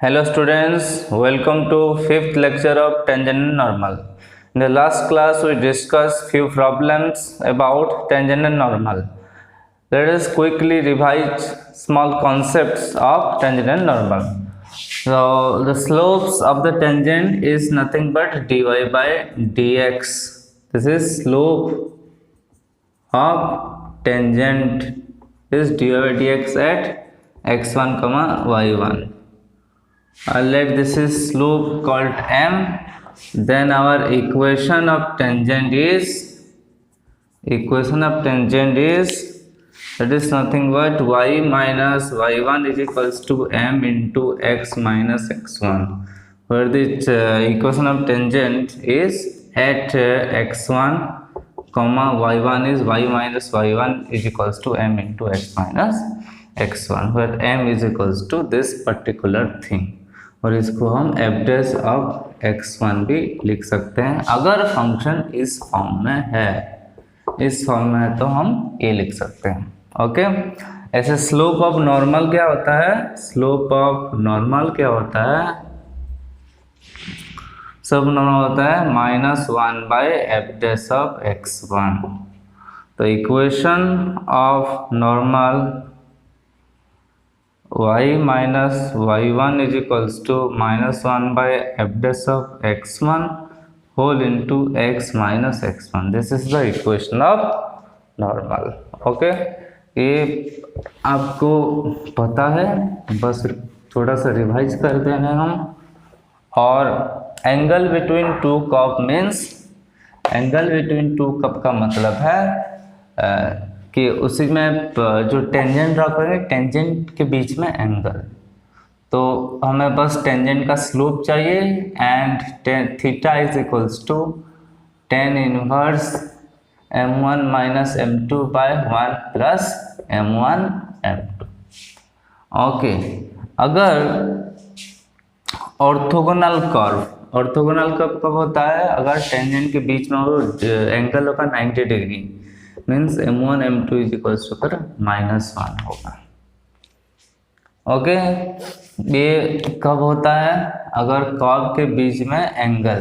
Hello students, welcome to fifth lecture of tangent and normal. In the last class we discussed few problems about tangent and normal. Let us quickly revise small concepts of tangent and normal. So the slopes of the tangent is nothing but dy by dx. This is slope of tangent is dy by dx at x1 comma y1. Let this is slope called m. Then our equation of tangent is that is nothing but y minus y1 is equals to m into x minus x1, where the equation of tangent is at x1 comma y1 is y minus y1 is equals to m into x minus x1, where m is equals to this particular thing, और इसको हम F dash of x1 भी लिख सकते हैं। अगर function इस form में है तो हम ये लिख सकते हैं। ओके, ऐसे स्लोप ऑफ नॉर्मल क्या होता है? स्लोप ऑफ नॉर्मल क्या होता है? सब नॉर्मल होता है -1 bye F dash of x1। तो equation of normal y minus y1 is equals to -1 by f dash of x1 whole into x minus x1. This is the equation of normal. Okay, ये आपको पता है, बस थोड़ा सा revise कर देंगे हम। और angle between two curve means, angle between two curve का मतलब है कि उसी में जो टेंजेंट ड्रॉ करेंगे, टेंजेंट के बीच में एंगल, तो हमें बस टेंजेंट का स्लोप चाहिए and theta is equals to tan inverse m1 minus m2 by 1 plus m1 m2। Okay, अगर ऑर्थोगोनल कर्व कब होता है? अगर टेंजेंट के बीच में वो एंगल होगा 90 degree, means m1 m2 is equals to -1 होगा। ओके, ये कब होता है? अगर कर्व के बीच में एंगल,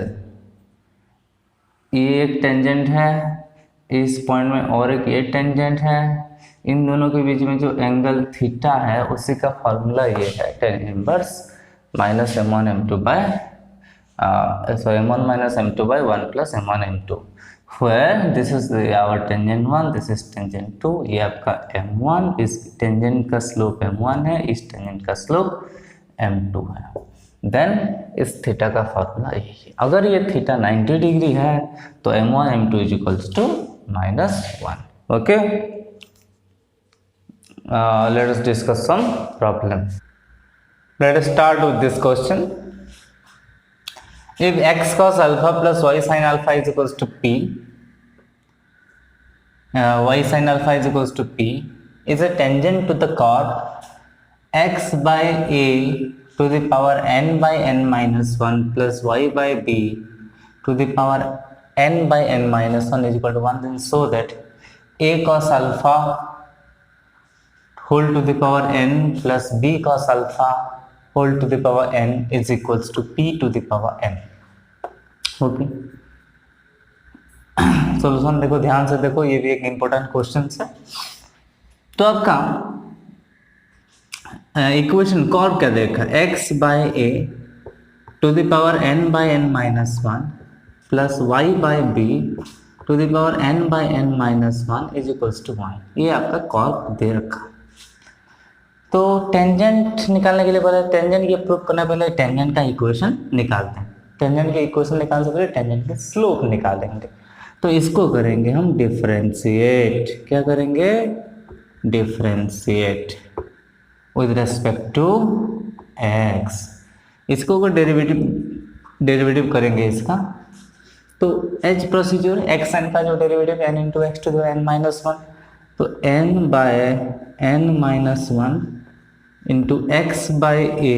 ये एक टेंजेंट है, इस पॉइंट में और एक ये टेंजेंट है, इन दोनों के बीच में जो एंगल थीटा है उसी का फॉर्मूला ये है tan inverse minus m1 m2 by m1 minus m2 by 1 plus m1 m2, where this is our tangent 1, this is tangent 2, ये आपका m1, इस टेंजेंट का स्लोप m1 है, इस टेंजेंट का स्लोप m2 है। देन इस थीटा का फॉर्मूला यही है। अगर ये थीटा 90 डिग्री है तो m1 m2 is equals to -1। Okay, let us discuss some problem. Let us start with this question. If x cos alpha plus y sin alpha is equals to p, y sin alpha is equals to p is a tangent to the curve x by a to the power n by n minus 1 plus y by b to the power n by n minus 1 is equal to 1, then so that a cos alpha whole to the power n plus b cos alpha whole to the power n is equals to p to the power n। Okay, solution देखो, ध्यान से देखो, ये भी एक important question है। तो आपका इक्वेशन कर्व क्या देखा? x by a to the power n by n minus 1 plus y by b to the power n by n minus 1 is equals to 1। ये आपका कर्व दे रखा। तो टेंजेंट निकालने के लिए पहले टेंजेंट ये प्रूव करना, पहले टेंजेंट का इक्वेशन निकालते हैं। टेंजेंट के इक्वेशन निकालने से पहले टेंजेंट के स्लोप निकालेंगे। तो इसको करेंगे हम डिफरेंशिएट। क्या करेंगे? Differentiate with respect to x। इसको डेरिवेटिव करेंगे इसका, तो h प्रोसीजर x n का जो derivative n into x to n minus 1, तो n by n minus 1 into x by a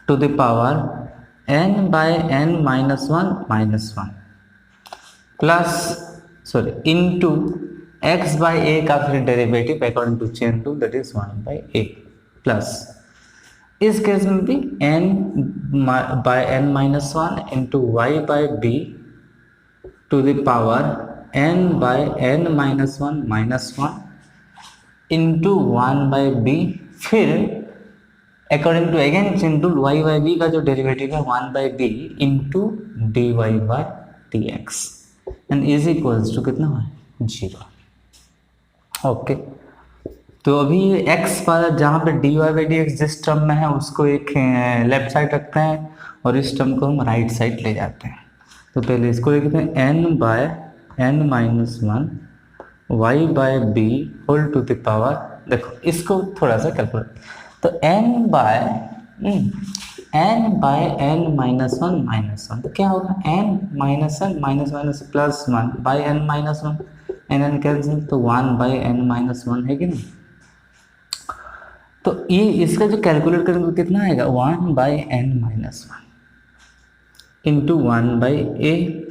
to the power n by n minus 1 plus into x by a का फिर derivative according to chain rule, that is 1 by a plus इस case में भी n by n minus one into y by b to the power n by n minus one into one by b, फिर according to again simple y by b का जो derivative है one by b into d y by d x and is equals to कितना है 0। Okay, तो अभी x वाला जहाँ पे d y by d x जिस टर्म में है उसको एक लेफ्ट साइड रखते हैं और इस टर्म को हम राइट साइड ले जाते हैं। तो पहले इसको लिखते हैं n by n minus one y by b whole to the power, देखो इसको थोड़ा सा कैलकुलेट, तो n by n minus one, तो क्या होगा n minus one minus plus one by n minus one, n cancel, तो one by n minus one है कि नहीं। तो ये इसका जो कैलकुलेट करेंगे कितना आएगा, one by n minus one into one by a,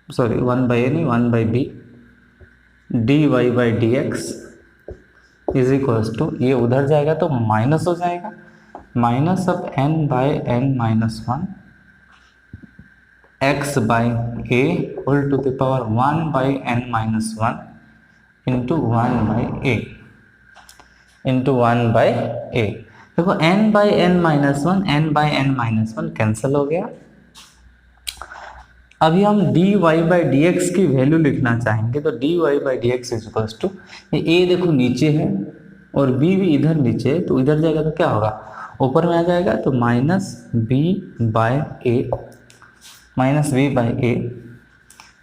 sorry one by a नहीं, one by b d y by d x is equals to, ये उधर जाएगा तो माइनस हो जाएगा, minus of n by n minus one x by a whole to the power one by n minus one into one by a into one by a. देखो n by n minus one, n by n minus one cancel हो गया। अभी हम d y by d x की value लिखना चाहेंगे, तो d y by d x is equals to, ए देखो नीचे है और बी भी इधर नीचे है, तो इधर जाएगा तो क्या होगा, ऊपर में आ जाएगा, तो minus b by a, minus b by a,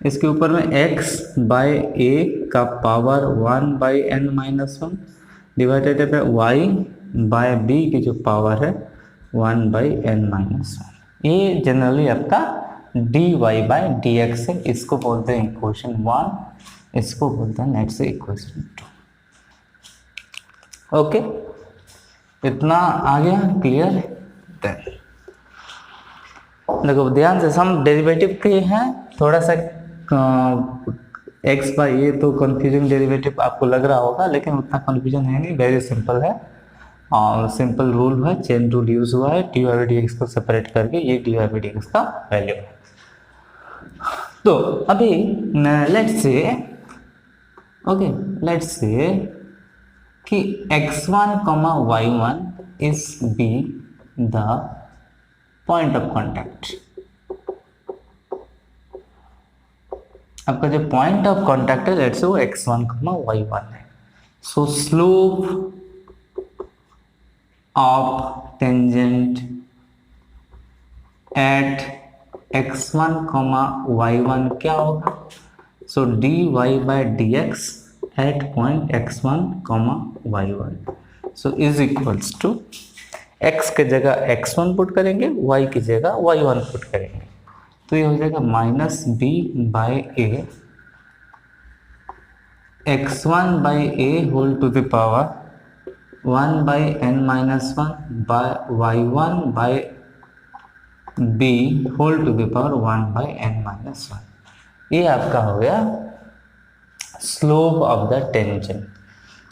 इसके ऊपर में एक्स बाय ए का power one by n minus one divided by y by b की जो पावर है one by n minus one. ये जनरली आपका d y by d x है, इसको बोलते हैं इक्वेशन वन, इसको बोलते हैं नेक्स्ट इक्वेशन टू। ओके, इतना आ गया क्लियर। देखो ध्यान से, हम डेरिवेटिव के हैं, थोड़ा सा एक्स बाई ए तो कंफ्यूजिंग डेरिवेटिव आपको लग रहा होगा, लेकिन उतना कंफ्यूजन है नहीं, वेरी सिंपल है और सिंपल रूल है, चेन रूल यूज हुआ है, d y by d x को सेपरेट करके, ये d y by d x का वैल्यू है। तो अभी let's say, okay let's say कि x1, y1 is be the point of contact। आपका जो पॉइंट ऑफ कॉन्टैक्ट है लेट्स से वो x1, y1 है। So slope of tangent at x1, y1 क्या होगा, so dy by dx at point x1, y1, so is equals to x के जगह x1 put करेंगे, y की जगह y1 पुट करेंगे, तो ये हो जाएगा minus b by a x1 by a whole to the power one by n minus one by y1 by b whole to the power one by n minus one. ये आपका हो गया slope of the tangent,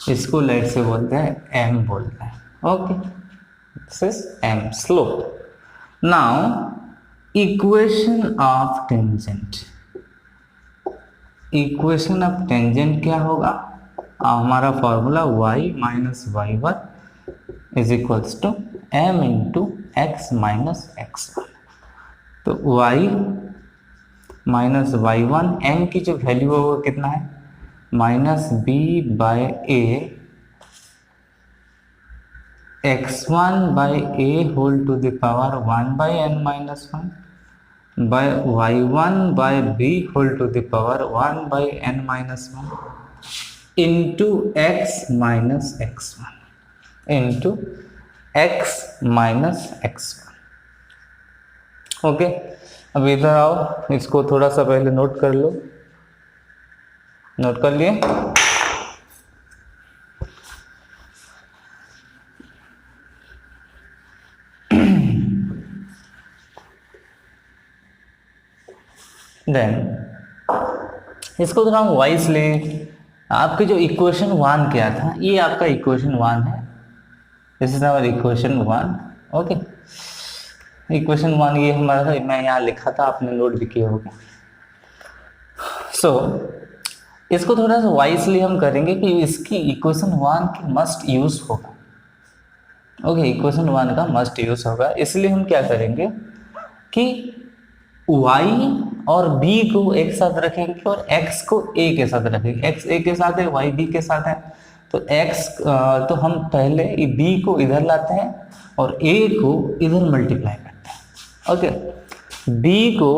इसको let say बोलते हैं m बोलते हैं। Okay, this is m slope. Now equation of tangent, equation of tangent क्या होगा, हमारा formula y minus y one is equals to m into x minus x one. तो y minus y one, m की जो value है वो कितना है, minus b by a x1 by a whole to the power one by n minus one by y1 by b whole to the power one by n minus one into x minus x one into x minus x one. Okay, अब इधर आओ, इसको थोड़ा सा पहले note कर लो, note कर लिए। देन इसको थोड़ा हम वाइज ले, आपके जो इक्वेशन वन क्या था, ये आपका इक्वेशन वन है, this is our equation 1। Okay, equation 1 ये हमारा, मैं यहाँ लिखा था, आपने नोट भी किया होगा। सो इसको थोड़ा सा वाइसली हम करेंगे कि इसकी इक्वेशन 1 की मस्ट यूज होगा। ओके, इक्वेशन 1 का मस्ट यूज होगा, इसलिए हम क्या करेंगे कि y और b को एक साथ रखेंगे और x को a के साथ रखेंगे। x a के साथ है, y b के साथ है, तो x तो हम पहले b को इधर लाते हैं और a को इधर मल्टीप्लाई करते हैं। ओके, b को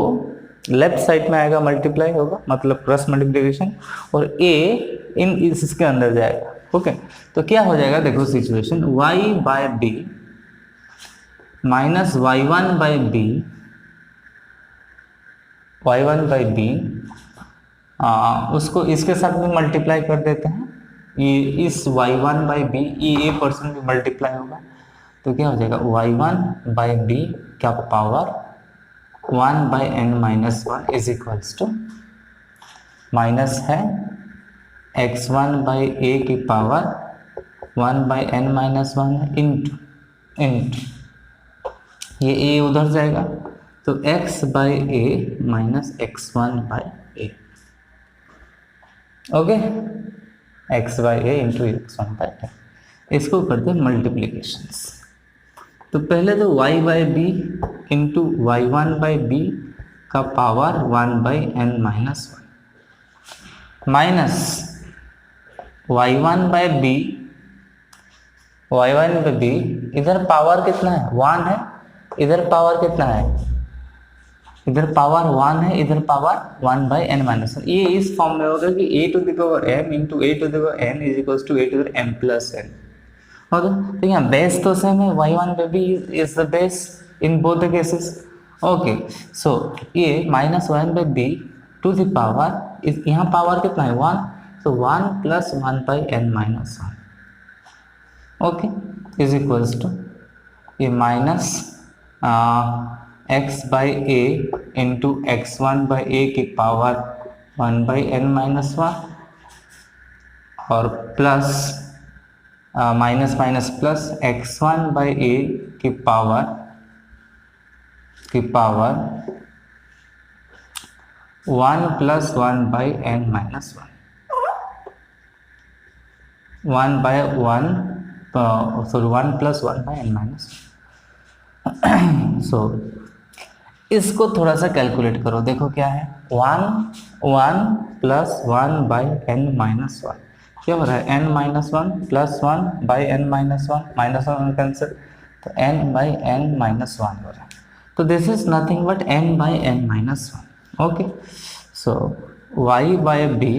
लेफ्ट साइड में आएगा, मल्टीप्लाई होगा, मतलब क्रॉस मल्टीप्लिकेशन, और a इन इसके अंदर जाएगा। ओके, तो क्या हो जाएगा, देखो situation, y by b minus y1 by b, y1 by b, उसको इसके साथ में मल्टीप्लाई कर देते हैं। ये इस y1 बाई बी ये पर्सन भी मल्टीप्लाई होगा, तो क्या हो जाएगा y1 बाई बी क्या power 1 by n minus 1 is equals to minus है x1 बाई ए की power 1 by n minus 1 into ये a उधर जाएगा, तो x by a minus x1 by a. Okay, x by a into x1 by a, इसको करते हैं multiplications. तो पहले तो y by B into y1 by b का power 1 by n minus 1 minus y1 by b, y1 by b, इधर power कितना है 1 है, इधर पावर कितना है, इधर पावर 1 है, इधर पावर 1 बाई एन माइनस 1। ये इस फॉर्म में होगा कि a to the power m into a to the power n is equals to a to the m plus n। Okay, तो यहाँ बेस तो सेम है, y1 by b is the base in both the cases. Okay, so ये minus 1 by b to the power, यहाँ power कितना है 1, तो 1 plus 1 by n minus 1। Okay, is equals to ये minus x by a into x1 by a की power 1 by n minus 1 और plus minus minus plus x1 by a की power 1 plus 1 by n minus 1 by 1 sorry 1 plus 1 by n minus 1। So इसको थोड़ा सा calculate करो, देखो क्या है 1 प्लस 1 बाई एन माइनस 1, क्या हो रहा है n minus 1 plus 1 by n minus 1, minus 1 cancel, तो n बाई एन माइनस 1 हो रहा है। तो this is nothing but n by n minus 1। Okay, so y by b,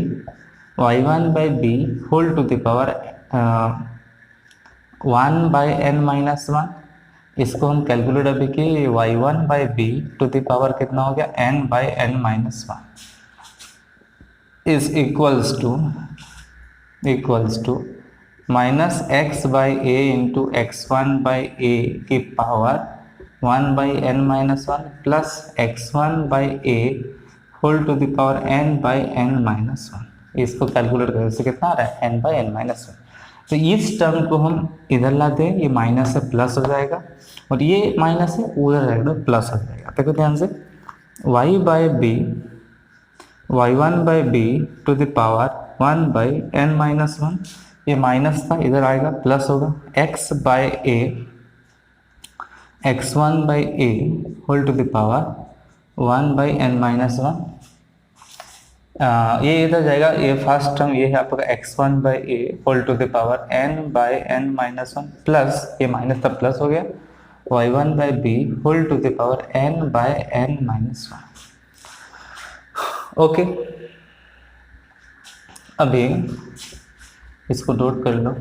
y1 by b whole to the power 1 by n minus 1, इसको हम calculate अभी कि y1 by b to the power कितना हो गया n by n minus 1 is equals to minus x by a into x1 by a की power 1 by n minus 1 plus x1 by a whole to the power n by n minus 1। इसको calculate करें, इससे कितना आ रहा है n by n minus 1। तो इस term को हम इधर लाते हैं, ये माइनस से प्लस हो जाएगा और ये माइनस से उधर जाएगा तो प्लस हो जाएगा। देखो ध्यान से, y by b, y1 by b to the power 1 by n minus 1, ये माइनस था इधर आएगा प्लस होगा, x by a, x1 by a whole to the power 1 by n minus 1, ये इधर जाएगा, ये फर्स्ट टर्म ये है आपका x1 by a whole to the power n by n minus 1 plus ये माइनस तब प्लस हो गया y1 by b whole to the power n by n minus 1। Okay, अभी इसको नोट कर लो।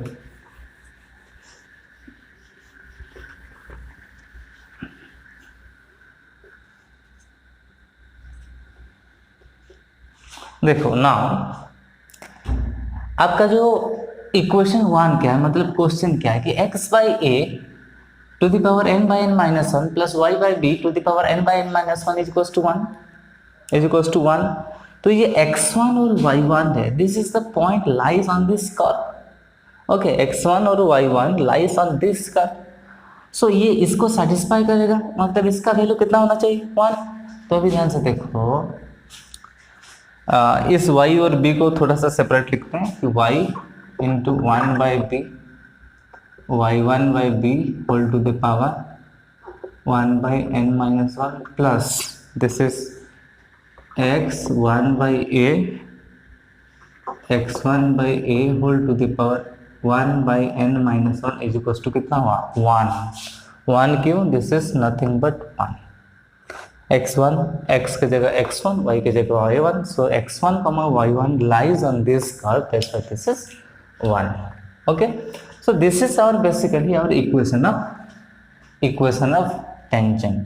देखो नाउ आपका जो इक्वेशन 1 क्या है, मतलब क्वेश्चन क्या है कि x by a to the power n by n minus 1 plus y by b to the power n by n minus 1 is equals to 1। तो ये x1 और y1 है, this is the point lies on this curve. Okay, x1 और y1 lies on this curve, so ये इसको satisfy करेगा, मतलब इसका वैल्यू कितना होना चाहिए 1। तो अभी ध्यान से देखो, इस y और b को थोड़ा सा सेपरेट लिखते हैं कि y into 1/b y1/b whole to the power 1/n-1 plus this is x1/a x1/a whole to the power 1/n-1 is equal to कितना हुआ 1 क्यों, this is nothing but 1। x1 x की जगह x1 y की जगह y1, so x1 y1 lies on this curve, that's why this is 1। okay, so this is our basically our equation of tangent,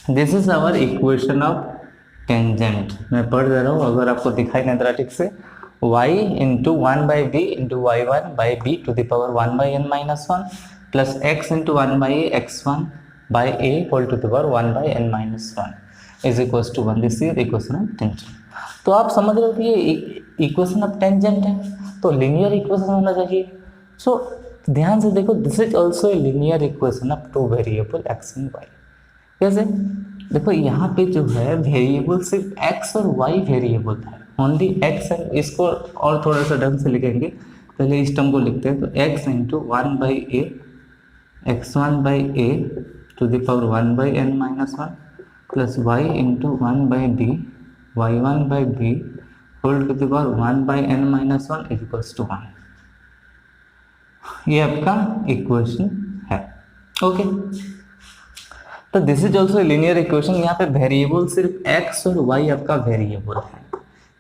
this is our equation of tangent। मैं पढ़ दे रहा हूँ, अगर आपको दिखाई नहीं दे रहा ठीक से, y into 1/b into y1/b to the power 1/n-1 plus x into 1/a x1/a whole to the power 1/n-1 is equal to 1। This is equation of tangent. तो आप समझ रहे हो कि ये इक्वेशन ऑफ टेंजेंट है, तो लीनियर इक्वेशन होना चाहिए। सो ध्यान से देखो, this is also a linear equation of two variable x and y। कैसे, देखो यहाँ पे जो है वेरिएबल सिर्फ x और y वेरिएबल है, ओनली x है। इसको और थोड़ा सा ढंग से लिखेंगे, पहले इस टर्म को लिखते हैं, तो x into 1/a x1/a to the power 1/n-1 plus y into 1/b y1/b whole to the power 1/n-1 is equal to 1। ये आपका इक्वेशन है। ओके, तो this is also linear equation. यहाँ पे वेरिएबल सिर्फ x और y आपका variable है,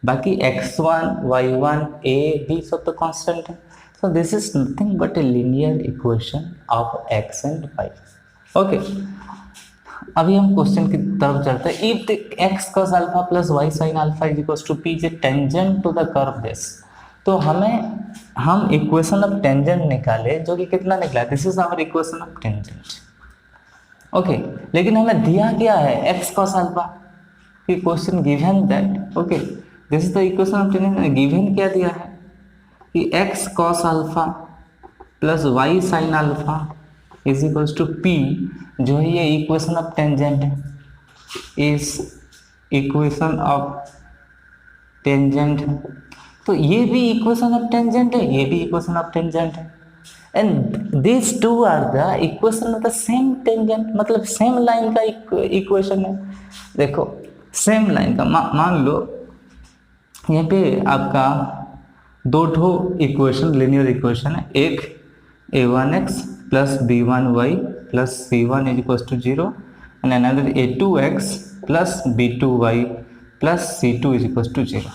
बाकी x1 y1 a b सब तो कांस्टेंट है। So this is nothing but a linear equation of x and y। Okay, अभी हम क्वेश्चन की तरफ चलते हैं। If the x cos alpha plus y sin alpha is equals to p is a tangent to the curve this, तो हम equation of tangent निकाले, जो कि कितना निकला, this is our equation of tangent. Okay, लेकिन हमें दिया क्या है x cos alpha, कि question given that, okay this is the equation of tangent. Given क्या दिया है कि x cos alpha plus y sin alpha is equals to p, जो है ये इक्वेशन ऑफ टेंजेंट है, इस इक्वेशन ऑफ टेंजेंट है। तो ये भी इक्वेशन ऑफ टेंजेंट है, ये भी इक्वेशन ऑफ टेंजेंट है, and this two are the equation of the same tangent, मतलब सेम लाइन का इक्वेशन है। देखो सेम लाइन का मान लो यहाँ पे आपका दो ठो इक्वेशन लीनियर इक्वेशन है, एक a1x plus b1y plus c1 is equal to 0 and another a2x plus b2y plus c2 is equal to 0।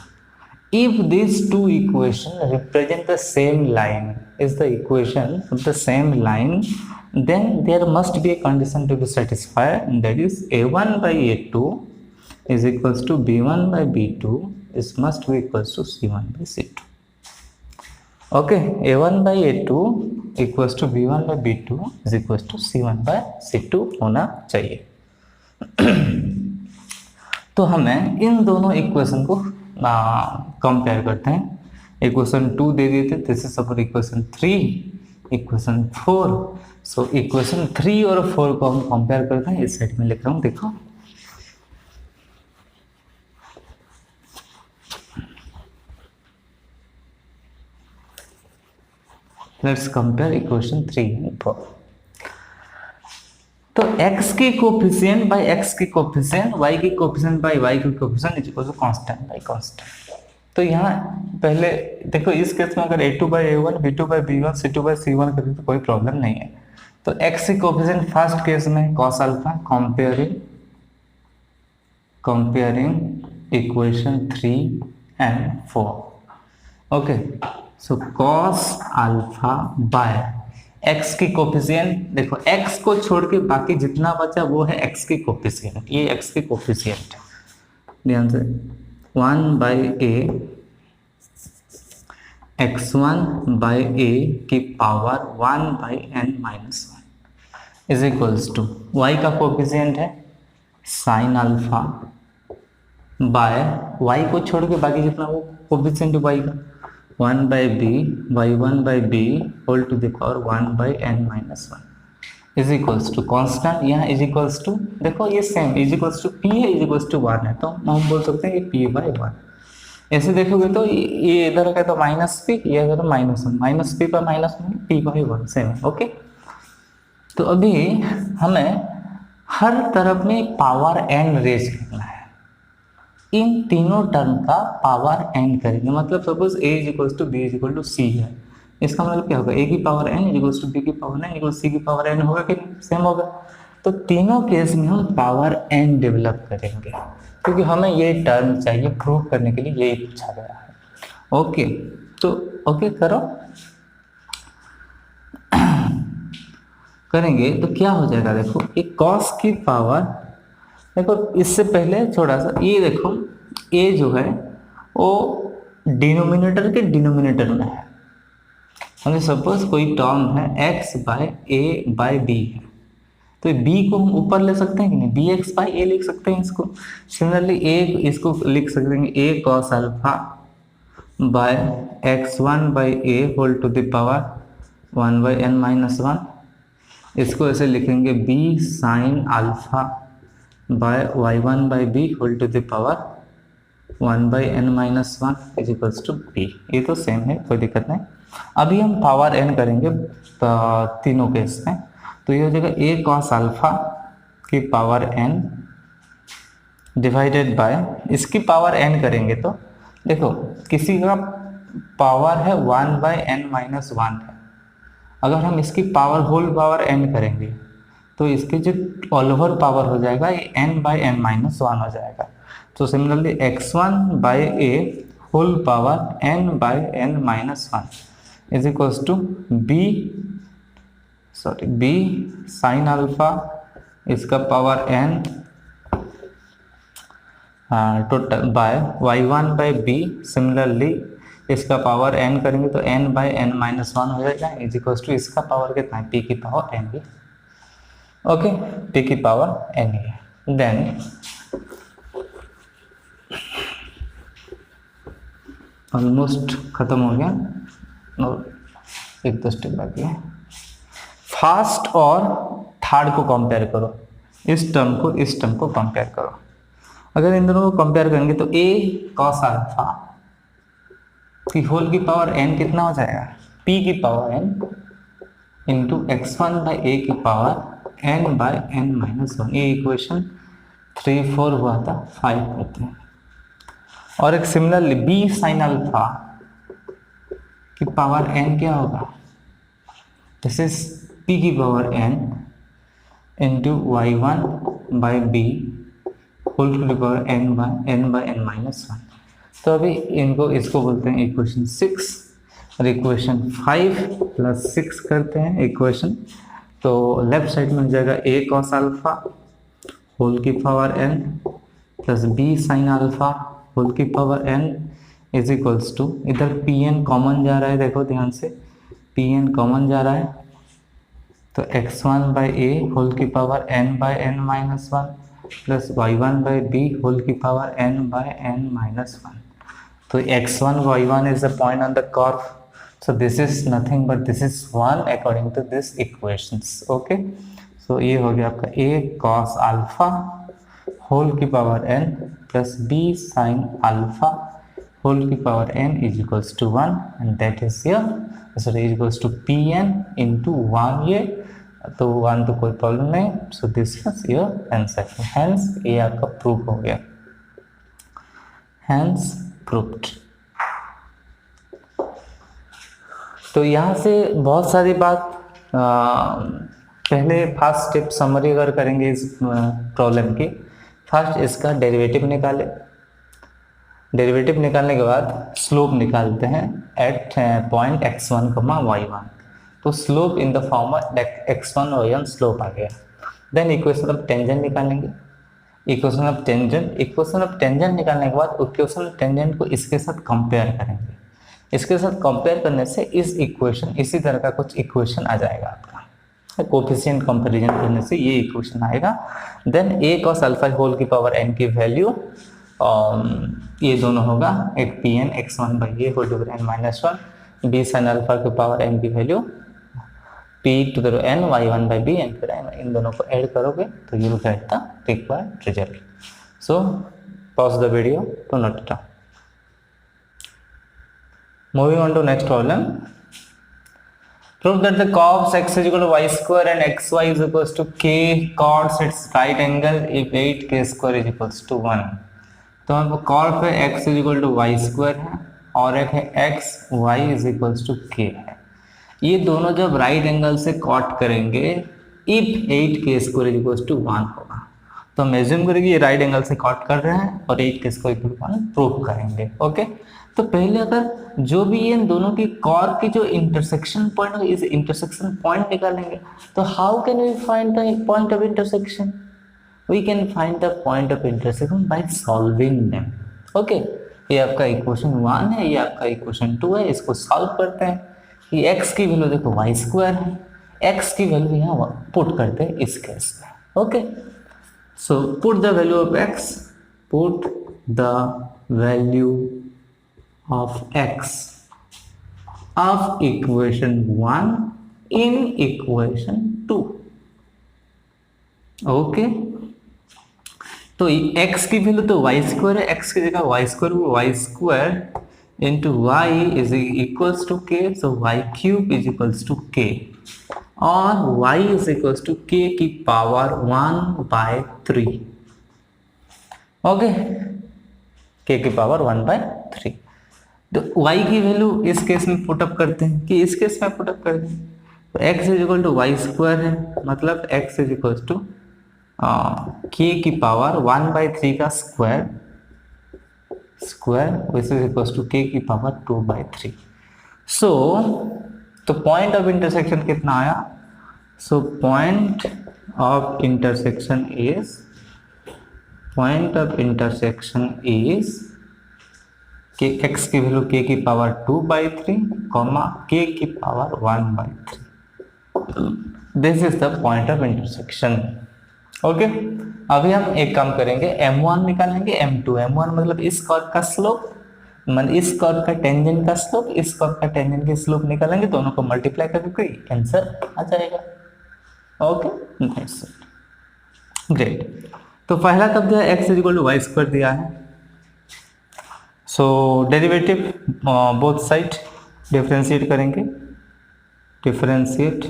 If these two equations represent the same line, is the equation of the same line, then there must be a condition to be satisfied, and that is a1 by a2 is equals to b1 by b2 is must be equals to c1 by c2। okay, a1 by a2 equals to b1 by b2 is equals to c1 by c2 होना चाहिए। तो हमें इन दोनों equation को compare करते हैं। Equation 2 दे दिए थे, this is our equation 3, equation 4। So equation 3 और 4 को हम कंपेयर करते हैं। इस साइड में लिख रहा हूँ, देखो लेट्स कंपेयर इक्वेशन 3 एंड 4। तो x की कोफिशिएंट बाय x की कोफिशिएंट, y की कोफिशिएंट बाय y की coefficient is equal to constant by constant. तो यहाँ पहले देखो, इस केस में अगर a2 bye a1 b2 bye b1 c2 bye c1 करें तो कोई प्रॉब्लम नहीं है। तो x की कोफिशिएंट फर्स्ट केस में cos alpha, comparing equation 3 and 4। Okay, so cos alpha by x की कोफिशिएंट, देखो x को छोड़ के बाकी जितना बचा वो है x की कोफिशिएंट, ये x की कोफिशिएंट ध्यान से 1/a x1 बाय a की power 1/n-1 is equals to y का कोफिशिएंट है साइन अल्फा बाय y को छोड़ के बाकी जितना वो कोफिशिएंट y का, 1 by b y1 by b whole to the power 1 by n minus 1 is equals to constant, यहाँ इज इक्वल्स टू, देखो ये same is equals to p है, इज इक्वल्स टू 1 है, तो हम बोल सकते हैं ये पी बाई 1। ऐसे देखोगे तो ये इधर का तो माइनस पी, ये इधर माइनस 1, माइनस पी पर माइनस 1, पी बाई 1 सेम है। ओके, तो अभी हमें हर तरफ में पावर एन रेज करना है, इन तीनों टर्म का पावर एन करेंगे। मतलब suppose a is equal to b is equal to c है, इसका मतलब क्या होगा, ए की power n is equal to b की पावर एन इक्वल सी की पावर एन होगा कि सेम होगा। तो तीनों केस में हम पावर एन डेवलप करेंगे, क्योंकि हमें ये टर्म चाहिए प्रूव करने के लिए, यही पूछा गया है। ओके, तो ओके करो, करेंगे तो क्या हो जाएगा, देखो एक कॉस की पावर, देखो इससे पहले थोड़ा सा ये देखो, ए जो है वो डिनोमिनेटर के डिनोमिनेटर में है, मतलब सपोज कोई टर्म है x बाय ए बाय बी है, तो b को हम ऊपर ले सकते हैं कि नहीं, बी एक्स बाई ए लिख सकते हैं इसको। सिमिलरली ए इसको लिख सकते हैं a cos alpha by x1 by a whole to the power 1 by n minus 1, इसको ऐसे लिखेंगे b sine alpha by y1 by b whole to the power 1 by n minus 1 is equals to b। ये तो same है, कोई दिक्कत नहीं। अभी हम पावर n करेंगे तीनों केस में, तो ये हो जाएगा a कॉस अल्फा की पावर n डिवाइडेड बाय, इसकी पावर n करेंगे तो देखो किसी का पावर है 1 बाई n माइनस 1 है, अगर हम इसकी पावर होल पावर n करेंगे तो इसके जो ऑल ओवर पावर हो जाएगा ये n बाई n माइनस 1 हो जाएगा। तो similarly x1 by a whole power n by n minus 1 is equals to b sine alpha, इसका power n total by y1 by b, similarly इसका power n करेंगे तो n बाई n माइनस 1 हो जाएगा is equals to इसका power कितना है, p की पावर n है। ओके, p की पावर n है। देन ऑलमोस्ट खत्म हो गया और एक दो स्टेप बाकी है। फर्स्ट और थर्ड को कंपेयर करो, इस टर्म को इस टर्म को कंपेयर करो। अगर इन दोनों को कंपेयर करेंगे तो a cos अल्फा की होल की पावर n कितना हो जाएगा, p की power n into x1 by a की power n by n minus 1। ये इक्वेशन 3 4 हुआ था, 5 करते हैं। और एक सिमिलरली b साइन अल्फा की पावर n क्या होगा, दिस इज p की power n into y1 by b whole to the power n by n minus 1। तो अभी इनको इसको बोलते हैं इक्वेशन 6 और इक्वेशन 5 प्लस 6 करते हैं इक्वेशन, तो लेफ्ट साइड में हो जाएगा a cos अल्फा होल की power n plus b sine alpha whole की power n is equals to, इधर pn कॉमन जा रहा है, देखो ध्यान से pn कॉमन जा रहा है, तो x1 बाई ए होल की power n by n minus 1 plus y1 by b whole की power n by n minus 1। तो x1 y1 is the point on the curve, so this is nothing but this is 1 according to this equations। okay, so ये हो गया आपका a cos alpha whole की power n plus b sin alpha whole की power n is equals to 1 and that is here, so is equals to pn into 1, ये तो 1 तो कोई प्रॉब्लम नहीं, so this is your answer. Hence ये आपका proof हो गया, हैंस प्रूव्ड। तो यहाँ से बहुत सारी बात पहले फर्स्ट स्टेप समरी अगर करेंगे इस प्रॉब्लम की, फर्स्ट इसका डेरिवेटिव निकाले, डेरिवेटिव निकालने के बाद स्लोप निकालते हैं एट पॉइंट x1, y1, तो slope in the form of x1 y1 slope आ गया। देन इक्वेशन ऑफ टेंजेंट निकालेंगे, इक्वेशन ऑफ टेंजेंट निकालने के बाद इक्वेशन ऑफ टेंजेंट को इसके साथ कंपेयर करेंगे, इसके साथ कंपेयर करने से इस इक्वेशन इसी तरह का कुछ इक्वेशन आ जाएगा आपका, कोफिशिएंट कंपैरिजन करने से ये इक्वेशन आएगा। Then a cos alpha whole की पावर n की वैल्यू ये दोनों होगा एक p n x one by a whole to n minus one b sine alpha के पावर एन की value p to the n y one by b n फिर इन दोनों को ऐड करोगे तो you get the required result. So pause the video to note it down. Moving on to next problem. Prove that the cos x is equal to y square and xy is equals to k cos its right angle if 8k square is equals to 1. तो हमको cos पे x is equal to y square है और एक है x y is equals to k है. ये दोनों जब राइट एंगल से कॉट करेंगे if 8k square is equals to 1 होगा. तो हम एज्यूम करेंगे ये राइट एंगल से कॉट कर रहे हैं और 8 किसको इक्वल टू 1 प्रूव करेंगे. ओके, तो पहले अगर जो भी इन दोनों की कॉर की जो इंटरसेक्शन पॉइंट होगा इस इंटरसेक्शन पॉइंट निकालेंगे. तो how can we find the point of intersection? We can find the point of intersection by solving them. Okay, ये आपका इक्वेशन 1 है, ये आपका इक्वेशन 2 है. इसको सॉल्व करते हैं. ये x की वैल्यू देखो y स्क्वायर है, x की वैल्यू यहाँ पुट करते हैं इस केस में. Okay, so put the value of x, put the value of x of equation 1 in equation 2. Okay, तो x की वैल्यू तो y स्क्वायर है, x की जगह y square into y is equals to k, so y cube is equals to k और y is equals to k की power 1/3. Okay, k की पावर 1/3. तो y की वैल्यू इस केस में पुटअप करते हैं कि इस केस में पुटअप करते हैं. तो x is equal to y square है, मतलब x is equals to k की पावर 1/3 का square which is equals to k की पावर 2/3. सो तो पॉइंट ऑफ इंटरसेक्शन कितना आया? So point of intersection is कि x की वैल्यू k की पावर 2/3 कॉमा k की power 1/3. This is the point of intersection. Okay, अभी हम एक काम करेंगे, m1 निकालेंगे, m1 मतलब इस कर्व का स्लोप, मतलब इस कर्व का टेंजेंट का स्लोप, इस कर्व का टेंजेंट की स्लोप निकालेंगे, दोनों को मल्टीप्लाई करके आंसर आ जाएगा. Okay, that's it. ग्रेट. तो पहला कब दिया? x is equal to y square दिया है. So derivative both side differentiate करेंगे, differentiate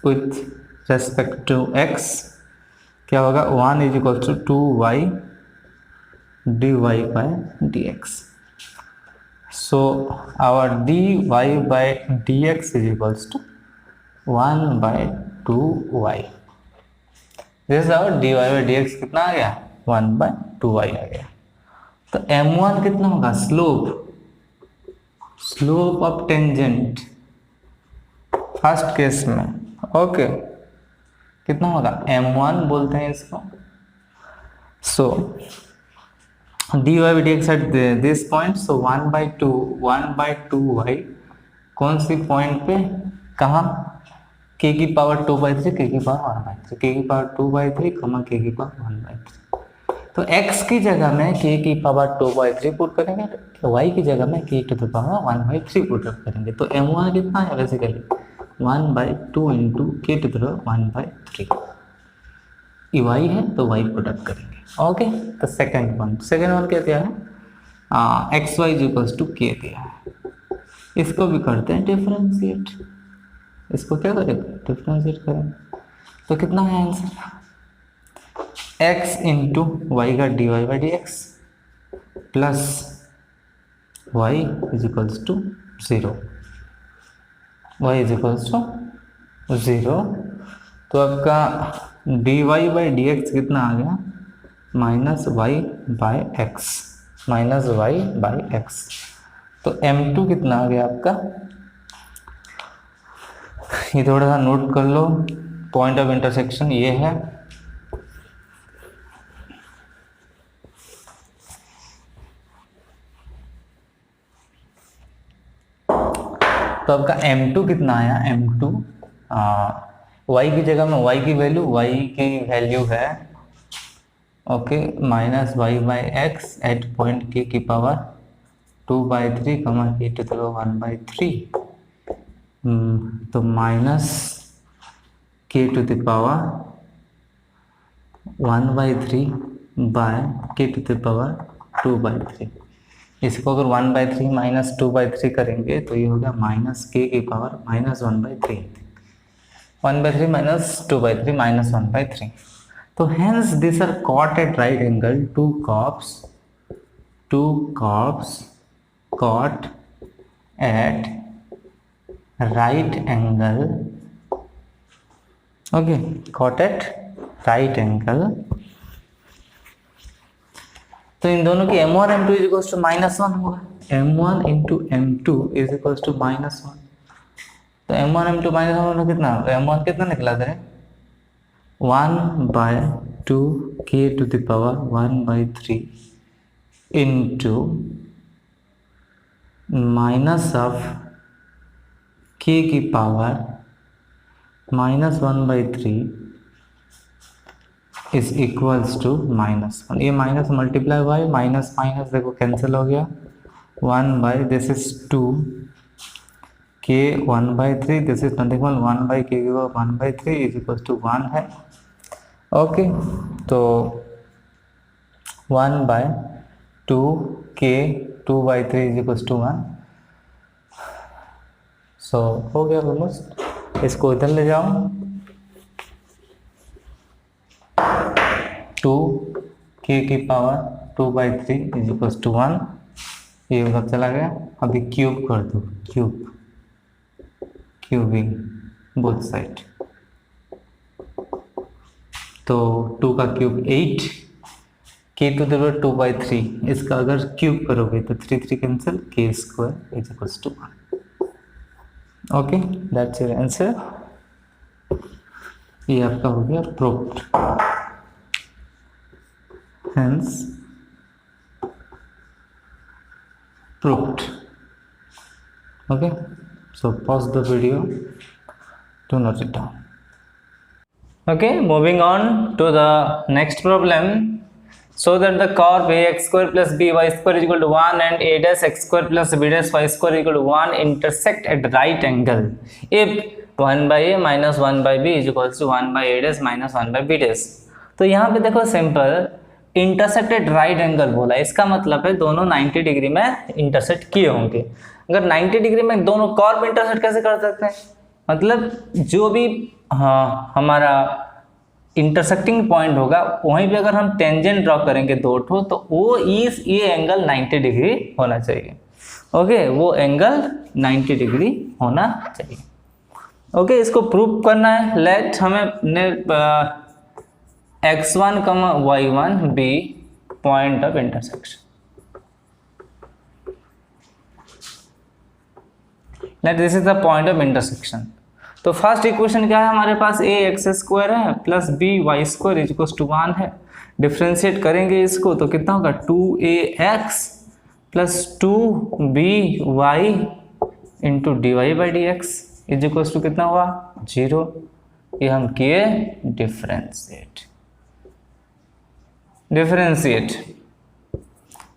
with respect to x क्या होगा? 1 is equal to 2y dy by dx. So our dy by dx is equals to 1/2y. This is our dy by dx कितना आ गया? 1/2y आ गया. तो m1 कितना होगा? Slope of tangent first case में. ओके, कितना होगा? m1 बोलते हैं इसको. सो dy by dx at this point, so 1/2y कौन सी पॉइंट पे, कहाँ? k की पावर 2/3, k की पावर 1/3, k की पावर 2/3 कमा k की पावर 1/3. तो x की जगह में k की पावर 2/3 पुट करेंगे, तो y की जगह में k to the power 1/3 put करेंगे. तो m1 कितना है? Basically 1/2 into k to the power 1/3. ये y है तो y प्रोडक्ट करेंगे. ओके, तो सेकेंड वन क्या दिया है? X y is equals to k दिया है. इसको भी करते हैं डिफरेंशिएट. इसको क्या करेंगे? डिफरेंशिएट करेंगे. तो कितना है आंसर? x इंटू वाई का d y by d x plus y is equals to 0. Y is equals to 0. तो आपका d y by d x कितना आ गया? -y/x. तो m2 कितना आ गया आपका? ये थोड़ा सा नोट कर लो. पॉइंट ऑफ इंटरसेक्शन ये है. तो आपका m2 कितना आया? m2 y की जगह में y की वैल्यू है okay, minus y by x at point k की पावर 2/3 कमा के टू द पावर 1/3, तो माइनस के टू द पावर 1/3 बाय के टू द पावर 2/3। इसको अगर 1/3 माइनस 2/3 करेंगे तो ये हो गया माइनस के की पावर माइनस 1/3, 1/3 माइनस 2/3 माइनस 1/3। तो hence these are caught at right angle, two curves caught at right angle, okay, caught at right angle। तो इन दोनों की m1 m2 is equals to -1 होगा, m1 into m2 is equals to -1। तो m1 m2 -1 कितना, m1 कितना निकला था, 1/2 k to the power 1/3 into minus of k की पावर -1/3 इज इक्वल्स टू -1। ये माइनस मल्टीप्लाई हुआ है, माइनस माइनस देखो कैंसिल हो गया, 1/दिस is 2 k 1/3, this is nothing but 1/k की पावर 1/3 इज इक्वल्स टू 1 है। ओके, तो 1/2 k 2/3 इज इक्वल्स टू 1। सो हो गया ऑलमोस्ट। इसको इधर ले जाओ, 2k की पावर 2/3 इज इक्वल्स टू 1, ये उधर चला गया। अभी क्यूब कर दो, क्यूबिंग बोथ साइड, तो 2 का cube 8, k to the power 2/3, इसका अगर क्यूब करोगे तो 3 3 cancel, k square is equals to 1। Okay, that's your answer. ये आपका हो गया proved. Hence proved। Okay, so pause the video to note it down। Okay, moving on to the next problem। So that the curve ax square plus by square is equal to 1 and a dash x square plus b dash y square is equal to 1 intersect at right angle if 1/a minus 1/b is equals to 1/a dash minus 1/b dash। तो यहाँ पे देखो simple intersected right angle बोला, इसका मतलब है दोनों 90 degree में इंटरसेक्ट किए होंगे। अगर 90 डिग्री में दोनों कर्व इंटरसेक्ट कैसे कर सकते हैं, मतलब जो भी हमारा इंटरसेक्टिंग पॉइंट होगा वहीं पे अगर हम टेंजेंट ड्रॉ करेंगे दो ठो, तो वो ये एंगल 90 डिग्री होना चाहिए। ओके, वो एंगल 90 डिग्री होना चाहिए। ओके, इसको प्रूव करना है। लेट हमें x1, y1 be point of intersection। Let this is the point of intersection। तो फर्स्ट इक्वेशन क्या है हमारे पास, a x स्क्वायर है plus b y square is equals to 1 है। डिफ्रेंशिएट करेंगे इसको तो कितना होगा, 2ax plus 2by into dy by d x is equals to कितना हुआ, 0। ये हम किए डिफरेंशिएट।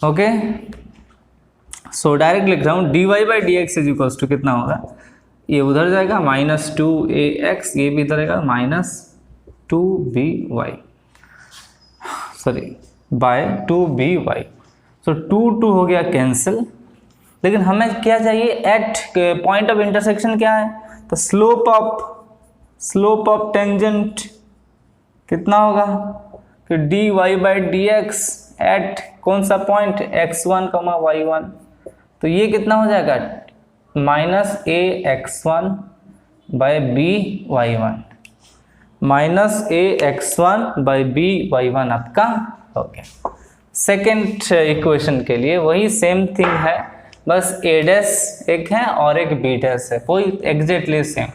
ओके, सो डायरेक्ट लिख रहा हूँ dy by d x is equals to कितना होगा, ये उधर जाएगा -2ax, ये भी इधर आएगा -2by, सॉरी बाय 2by। सो 2 हो गया कैंसिल। लेकिन हमें क्या चाहिए, एट पॉइंट ऑफ इंटरसेक्शन क्या है, तो स्लोप ऑफ टेंजेंट कितना होगा कि dy by d x at कौन सा पॉइंट, x1, y1। तो ये कितना हो जाएगा, -ax1 by by1, -ax1 by by1 आपका हो गया। सेकेंड इक्वेशन के लिए वही सेम थिंग है, बस a डैश एक है और एक b डैश है, वही एग्जैक्टली सेम।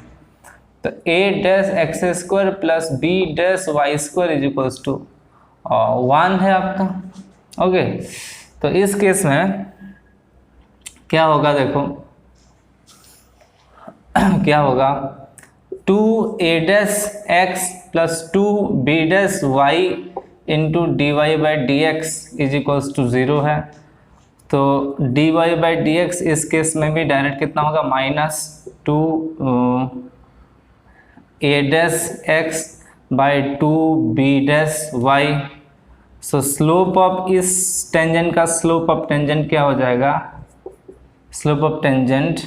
तो a dash x square plus b dash y square is equals to 1 है आपका। ओके, तो इस केस में क्या होगा, देखो क्या होगा, 2a dash x plus 2b dash y into d y by d x is equals to 0 है, तो d y by d x इस केस में भी डायरेक्ट कितना होगा, -2 a dash x by 2 b dash y. So slope of इस tangent का slope of tangent क्या हो जाएगा, स्लोप ऑफ टेंजेंट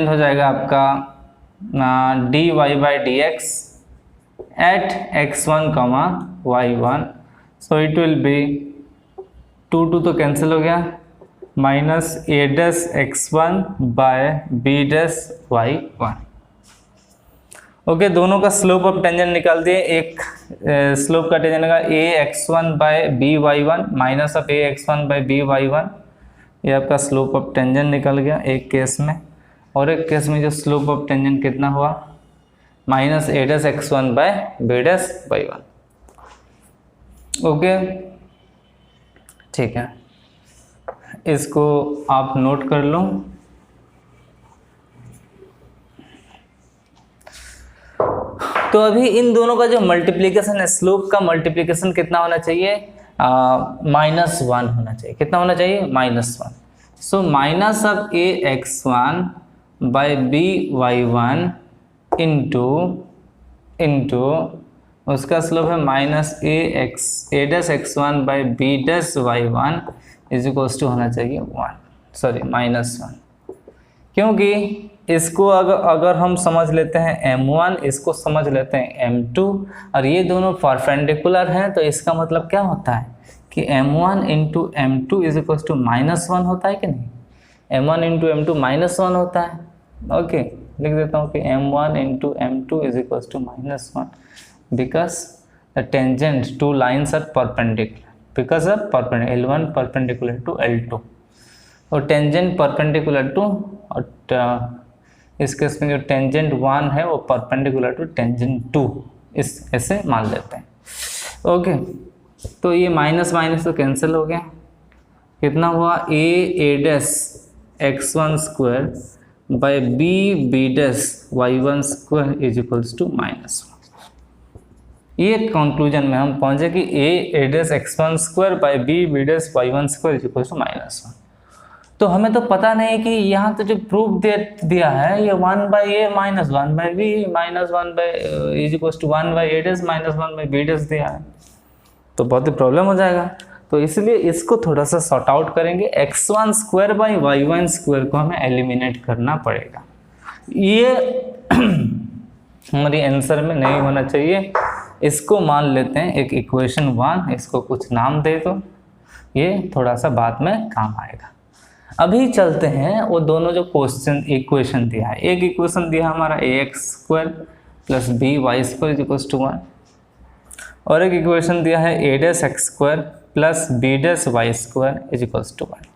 हो जाएगा आपका d y by d x at x1 comma y1। So it will be 2 तो कैंसिल हो गया, minus a dash x1 by b dash y1। Okay, दोनों का स्लोप ऑफ टेंजेंट निकाल दिए। एक स्लोप का टेंजेंट का a x1 by b y1 minus of a x1 by b y1, ये आपका स्लोप ऑफ टेंजेंट निकल गया एक केस में। और एक केस में जो स्लोप ऑफ टेंजेंट कितना हुआ, minus a dash x1 by b dash y1। Okay, ठीक है, इसको आप नोट कर लो। तो अभी इन दोनों का जो मल्टीप्लिकेशन है, स्लोप का मल्टीप्लिकेशन कितना होना चाहिए, -1 होना चाहिए। कितना होना चाहिए, -1। So minus of a x1 by b y1 into उसका स्लोप है minus a dash x1 by b dash y1 is equals to होना चाहिए -1, क्योंकि इसको अगर हम समझ लेते हैं m1, इसको समझ लेते हैं m2, और ये दोनों परपेंडिकुलर हैं, तो इसका मतलब क्या होता है कि m1 into m2 is equals to -1 होता है कि नहीं, m1 इंटू m2 -1 होता है। ओके, लिख देता हूँ कि m1 into m2 is equals to -1 because the tangent two lines are perpendicular, because of L1 perpendicular to L2 और टेंजेंट परपेंडिकुलर टू, और इस केस में जो टेंजेंट 1 है वो परपेंडिकुलर टू टेंजेंट 2, इस ऐसे मान लेते हैं। ओके, तो ये माइनस माइनस तो कैंसिल हो गया, कितना हुआ, a dash x1 square by b dash y1 square is equals to -1। ये कंक्लूजन में हम पहुंचे कि a dash x1 square by b dash y1 square is equals to -1। तो हमें तो पता नहीं कि यहाँ तो जो प्रूफ दिया है ये 1/a minus 1/b minus 1 is equals to 1/a dash minus 1/b dash दिया है, तो बहुत ही प्रॉब्लम हो जाएगा। तो इसलिए इसको थोड़ा सा सॉर्ट आउट करेंगे, x1 square by y1 square को हमें एलिमिनेट करना पड़ेगा। ये हमारी आंसर में नहीं होना चाहिए, इसको मान लेते हैं एक इक्वेशन 1, इसको कुछ नाम दे दो, ये थोड़ा सा बाद में काम आएगा। अभी चलते हैं वो दोनों जो क्वेश्चन इक्वेशन दिया है, एक इक्वेशन दिया हमारा ax square plus by square is equals to 1, और एक इक्वेशन दिया है a dash x square plus b dash y square is equals to 1।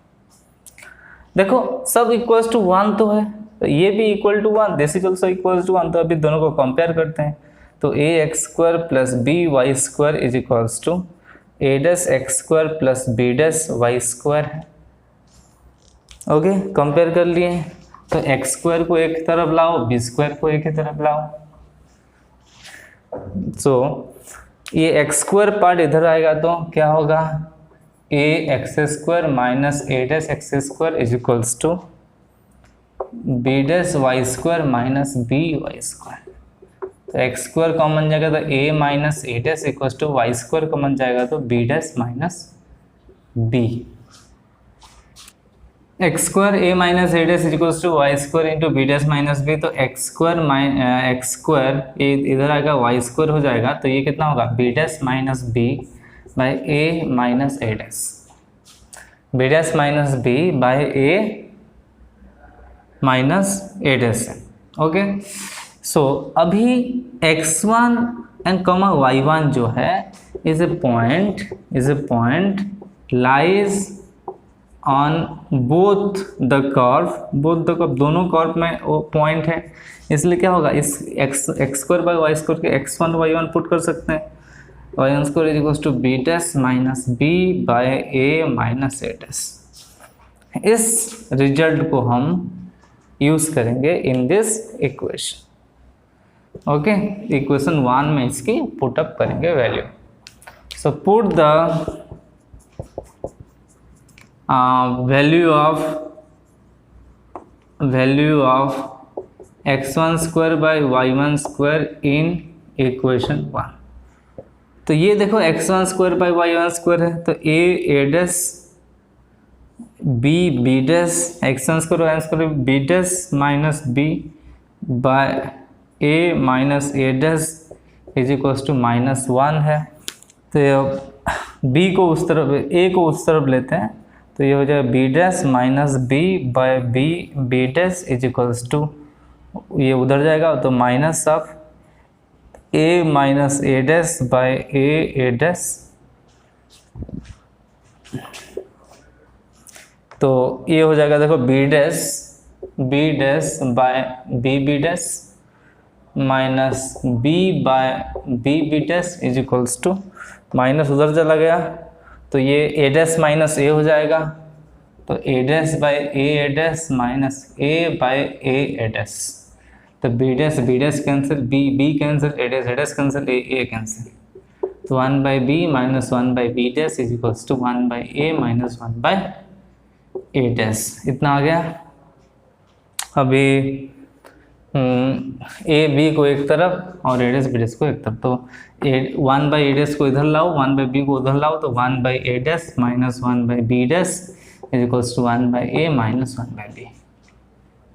देखो सब इक्वल्स टू 1 तो है, तो ये भी equal to 1, this is also equals to 1, तो अभी दोनों को कंपेयर करते हैं। तो ax square plus by square is equals to a dash x square plus b dash y square है। ओके, कंपेयर कर लिए, तो x स्क्वायर को एक तरफ लाओ, b स्क्वायर को एक ही तरफ लाओ। सो ये x स्क्वायर पार्ट इधर आएगा तो क्या होगा, a x square minus a dash x square is equals to b dash y square minus b y square. तो x स्क्वायर कॉमन जाएगा तो a minus a dash equals to y square common जाएगा तो b dash minus b। X square a minus a dash equals to y square into b dash minus b, तो x square इधर आएगा y square हो जाएगा, तो ये कितना होगा b dash minus b by a minus a dash, b dash minus b by a minus a dash. Okay, so अभी x1 एंड कॉमा y1 जो है is a point lies on both the curve, दोनों curve में वो point है, इसलिए क्या होगा, इस x square by y square के x1 y1 पुट कर सकते हैं, y1 square is equals to b dash minus b by a minus a dash. इस रिजल्ट को हम यूज करेंगे in this equation. Okay, equation 1 में इसकी पुटअप करेंगे value. So put the value of x1 square by y1 square in equation 1। तो ये देखो x1 square by y1 square है, तो a डैश b b डैश x1 square y1 square b dash minus b by a minus a dash is equals to -1 है। तो b को उस तरफ, a को उस तरफ लेते हैं, तो ये हो जाएगा b dash minus b by b b dash is equals to, ये उधर जाएगा तो minus of a minus a dash by a dash. तो ये हो जाएगा देखो b dash by b dash minus b by b dash is equals to, minus उधर चला गया तो ये ए डैश माइनस ए हो जाएगा, तो a dash by a dash minus a by a dash. तो b dash cancel, b cancel, a dash cancel, a cancel. तो 1 by b minus 1 by b dash is equals to 1 by a minus 1 by a dash. इतना आ गया। अभी A B को एक तरफ और ए डैश बी डैश को एक तरफ, तो 1 बाई ए डैश को इधर लाओ, 1 बाई बी को उधर लाओ, तो 1 by a dash minus 1 by b dash is equals to 1 by a minus 1 by b.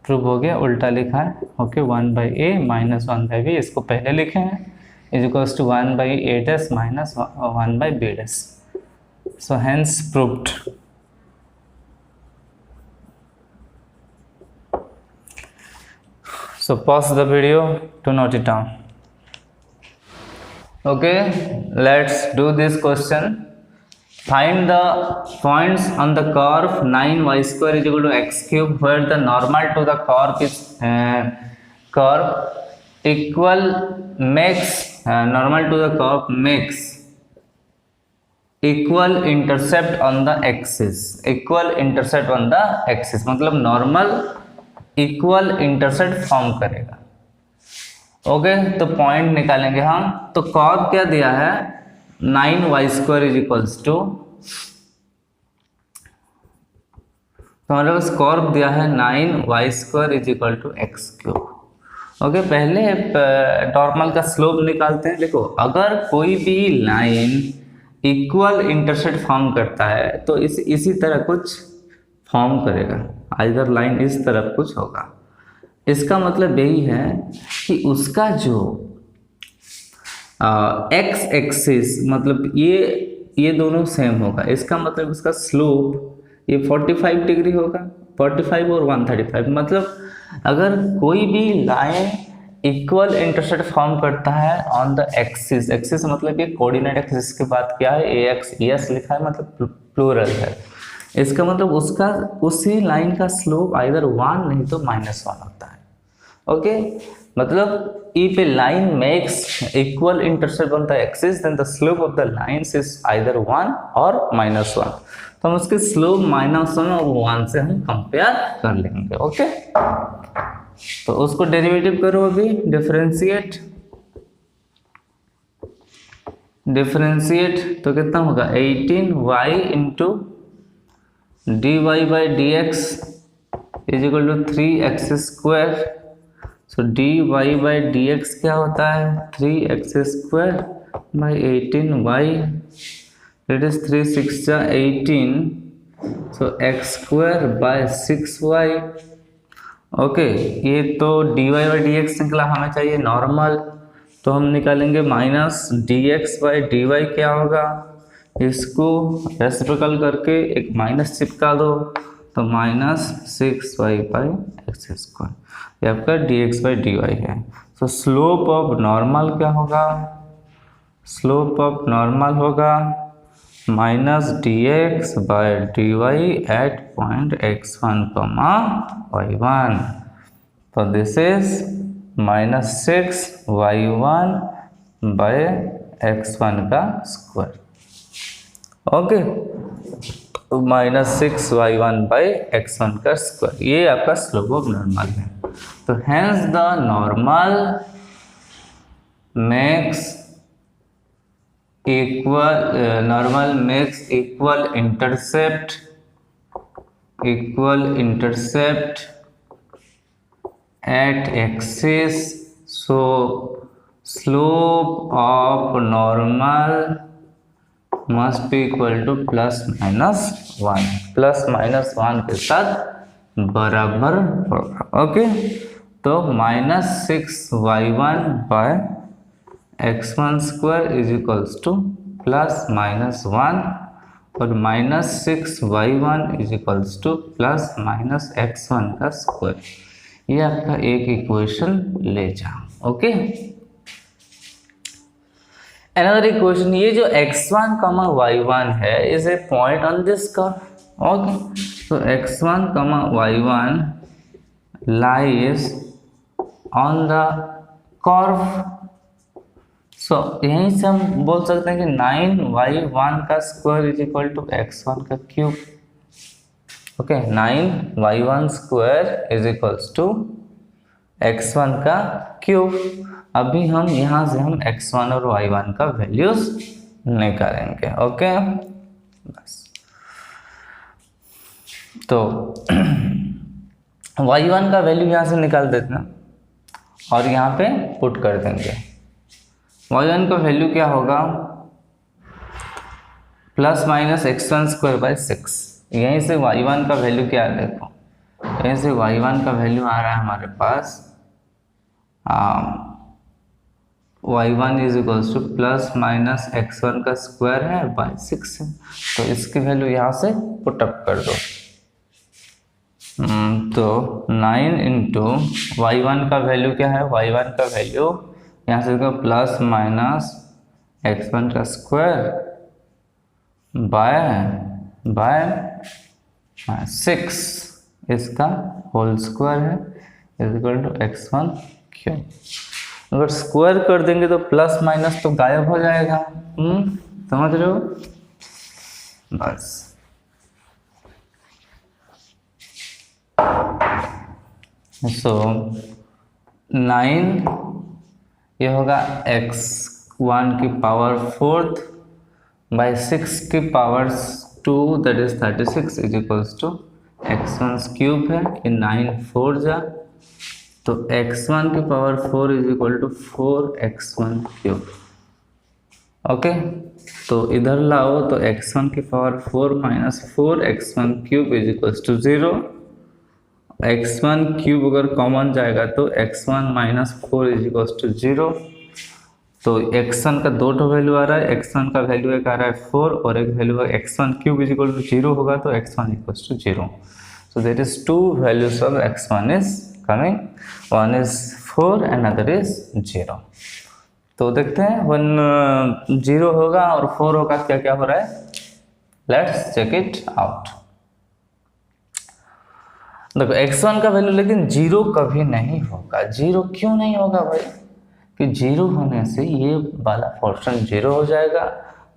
Prove हो गया, उल्टा लिखा है। Okay, 1 by a minus 1 by b, इसको पहले लिखे हैं, is equals to 1 by a dash minus 1 by b dash. So hence proved. So pause the video to note it down. Okay, let's do this question. Find the points on the curve 9y square is equal to x cube where the normal to the curve is equal makes normal to the curve makes equal intercept on the axis, equal intercept on the axis मतलब normal equal intercept form करेगा। Okay, तो point निकालेंगे हम। तो curve क्या दिया है, 9y square is equals to, तो हमारे पास कर्व दिया है 9y square is equal to x cube. Okay, पहले नॉर्मल का स्लोप निकालते हैं। देखो, अगर कोई भी लाइन इक्वल इंटरसेप्ट फॉर्म करता है तो इसी तरह कुछ फॉर्म करेगा, आइदर लाइन इस तरफ कुछ होगा। इसका मतलब यही है कि उसका जो एक्स एक्सिस मतलब ये दोनों सेम होगा। इसका मतलब उसका स्लोप ये 45 डिग्री होगा, 45 और 135। मतलब अगर कोई भी लाइन इक्वल इंटरसेप्ट फॉर्म करता है ऑन द एक्सिस, एक्सिस मतलब ये कोऑर्डिनेट एक्सिस की बात किया है, ए एक्स एस लिखा है मतलब प्लूरल है। इसका मतलब उसका उसी लाइन का स्लोप आइदर 1 नहीं तो -1 होता है। ओके, मतलब if a line makes equal intercept on the axis then the slope of the lines is either 1 और -1। तो हम उसके स्लोप -1 और 1 से हम कंपेयर कर लेंगे। ओके, तो उसको डेरिवेटिव करो अभी, डिफरेंशिएट तो कितना होगा 18y into dy by d x is equal to 3x square. So dy by d x क्या होता है 3x square by 18y, it is 3 6 जा 18, सो x square by 6y। Okay, ये तो dy बाई डी एक्स निकला, हमें चाहिए normal, तो हम निकालेंगे माइनस dx बाई dy क्या होगा, इसको रेसिप्रोकल करके एक माइनस चिपका दो, तो -6y बाई एक्स स्क्वायर, ये आपका dx बाई dy है। तो स्लोप ऑफ नॉर्मल क्या होगा, स्लोप ऑफ नॉर्मल होगा -dx by dy at point x1, y1। तो this is -6y1 by x1 का square. Okay, -6y1 by x1 का स्क्वायर, ये आपका स्लोप ऑफ नॉर्मल है। तो hence the normal makes equal normal makes equal intercept at axis, so slope of normal must be equal to plus minus one के साथ बराबर होगा। Okay, तो -6y1 by x1 square is equals to +-1 और -6y1 is equals to +-x1 का square. ये आपका एक इक्वेशन ले जाओ। ओके, another equation, ये जो x1, y1 है is a point on this curve. Okay, so x1, y1 lies on the curve. So यहीं से हम बोल सकते हैं कि 9y1 का square is equal to x1 का cube. Okay, 9y1 square is equals to x1 का क्यूब। अभी हम यहाँ से हम x1 और y1 का वैल्यूज निकालेंगे। ओके, बस तो y1 का वैल्यू यहाँ से निकाल देते हैं और यहाँ पे पुट कर देंगे। y1 का वैल्यू क्या होगा, +-x1 स्क्वायर बाय 6। यहीं से y1 का वैल्यू क्या है, देखो यहीं से y1 का वैल्यू आ रहा है हमारे पास y1 is equals to +-x1 का स्क्वायर है बाय 6 है, तो इसकी वैल्यू यहाँ से पुटअप कर दो। तो 9 इंटू y1 का वैल्यू क्या है, y1 का वैल्यू यहाँ से देखो +-x1 का स्क्वायर बाय 6 इसका होल स्क्वायर है is equal to x1 cube. अगर स्क्वायर कर देंगे तो प्लस माइनस तो गायब हो जाएगा। समझ रहे हो, बस। सो 9 ये होगा x1 की पावर 4 बाय 6 की power 2 that is 36 is equals to x1 cube है, ये 9 4 जा तो x1 की power 4 is equal to 4x1 cube. Okay, तो इधर लाओ तो x1 की power 4 minus 4x1 cube is equals to 0। x1 cube अगर कॉमन जाएगा तो x1 minus 4 is equals to 0। तो x1 का दो वैल्यू आ रहा है, x1 का वैल्यू एक आ रहा है 4 और एक वैल्यू है x1 cube is equal to 0 होगा तो x1 equals to 0। So there is two values of x1 is coming, one is 4 and other is 0। तो देखते हैं 1 0 होगा और 4 होगा, क्या क्या हो रहा है, लेट्स चेक इट आउट। देखो x1 का वैल्यू लेकिन 0 कभी नहीं होगा। 0 क्यों नहीं होगा भाई, कि 0 होने से ये वाला पोर्शन 0 हो जाएगा,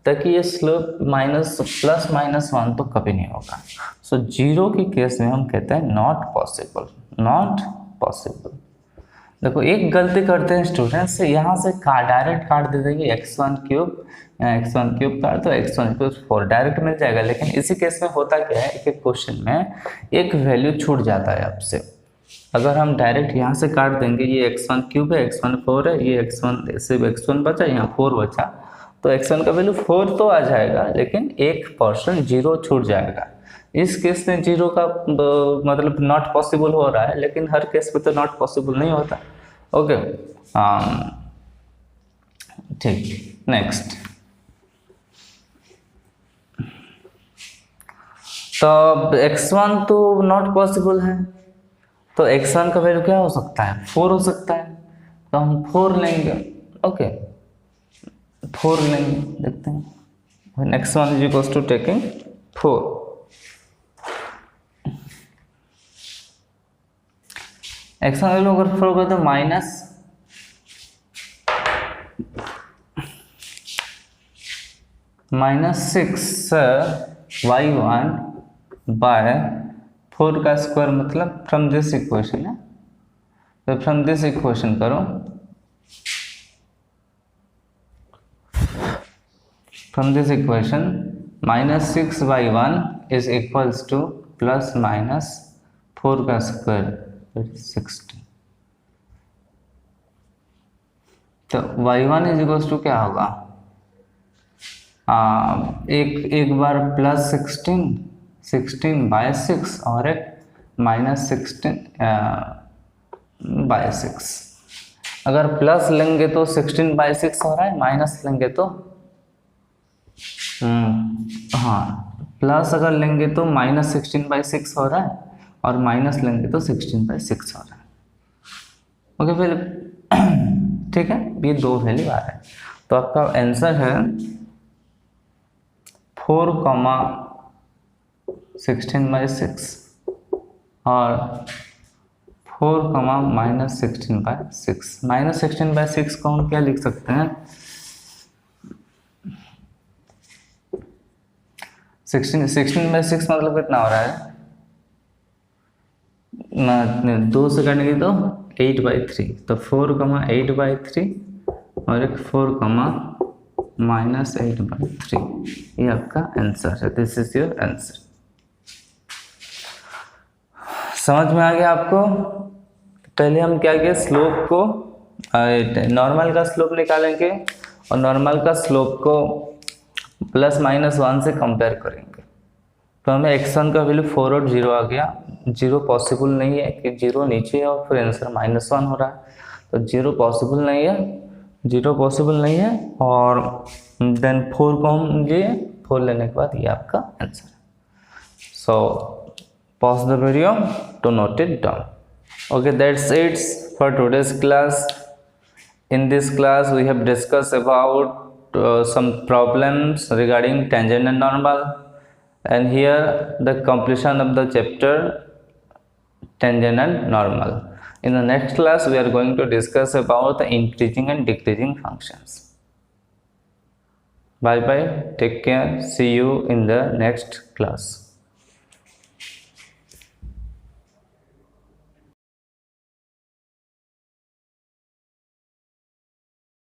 ताकि ये स्लोप +-1 तो कभी नहीं होगा। सो 0 की केस में हम कहते हैं नॉट पॉसिबल। देखो एक गलती करते हैं स्टूडेंट्स से, यहाँ से डायरेक्ट काट दे देंगे x1 क्यूब काट तो x1 = 4 डायरेक्ट मिल जाएगा। लेकिन इसी केस में होता क्या है, एक क्वेश्चन में एक वैल्यू छूट जाता है आपसे। अगर हम डायरेक्ट यहाँ से काट देंगे, ये x1 क्यूब है, x1 4 है, ये x1 सिर्फ x1 बचा, यहाँ 4 बचा, तो x1 का वैल्यू 4 तो आ जाएगा लेकिन एक पोर्शन 0 छूट जाएगा। इस केस में 0 का मतलब नॉट पॉसिबल हो रहा है, लेकिन हर केस में तो नॉट पॉसिबल नहीं होता। ओके, ठीक, नेक्स्ट। तो x1 तो नॉट पॉसिबल है, तो x1 का वैल्यू क्या हो सकता है, 4 हो सकता है, तो हम 4 लेंगे। ओके, 4 लेंगे, देखते हैं x1 is equals to taking 4। x1 value अगर 4 कर तो -6y1 बाय 4 का स्क्वायर, मतलब फ्रॉम दिस इक्वेशन है, तो फ्रॉम दिस इक्वेशन करो from this equation minus 6 by 1 is equals to plus minus 4 का स्क्वायर 16। तो y1 इज इक्वल्स टू क्या होगा, एक बार प्लस 16 बाय 6 और एक माइनस 16 बाय 6। अगर प्लस लेंगे तो 16 बाय 6 हो रहा है, माइनस लेंगे तो हाँ प्लस अगर लेंगे तो माइनस 16 बाय 6 हो रहा है और माइनस लेंगे तो 16 बाय 6 हो रहा है। ओके फिर ठीक है, ये दो वैल्यू आ रहा है। तो आपका आंसर है 4, 16 बाय 6 और 4, माइनस 16 बाय 6। माइनस 16 बाय 6 को हम क्या लिख सकते हैं, 16 बाय 6 मतलब कितना हो रहा है, 2 से कटेंगे तो 8 बाई 3। तो 4, 8 बाई 3 और एक 4, माइनस 8 बाई 3, ये आपका आंसर है। This is your answer. समझ में आ गया आपको? पहले हम क्या किए, स्लोप को नॉर्मल का स्लोप निकालेंगे और नॉर्मल का स्लोप को प्लस माइनस 1 से कंपेयर करेंगे। तो हमें x1 का वैल्यू 4 और 0 आ गया। 0 पॉसिबल नहीं है कि 0 नीचे है और फिर आंसर -1 हो रहा है, तो 0 पॉसिबल नहीं है, 0 पॉसिबल नहीं है। और देन 4 को हम लिए, 4 लेने के बाद ये आपका आंसर है। सो pause the video to note it down. Okay, that's it for today's class. In this class we have discussed about some problems regarding tangent and normal, and here the completion of the chapter tangent and normal. In the next class we are going to discuss about the increasing and decreasing functions. Bye bye, take care, see you in the next class.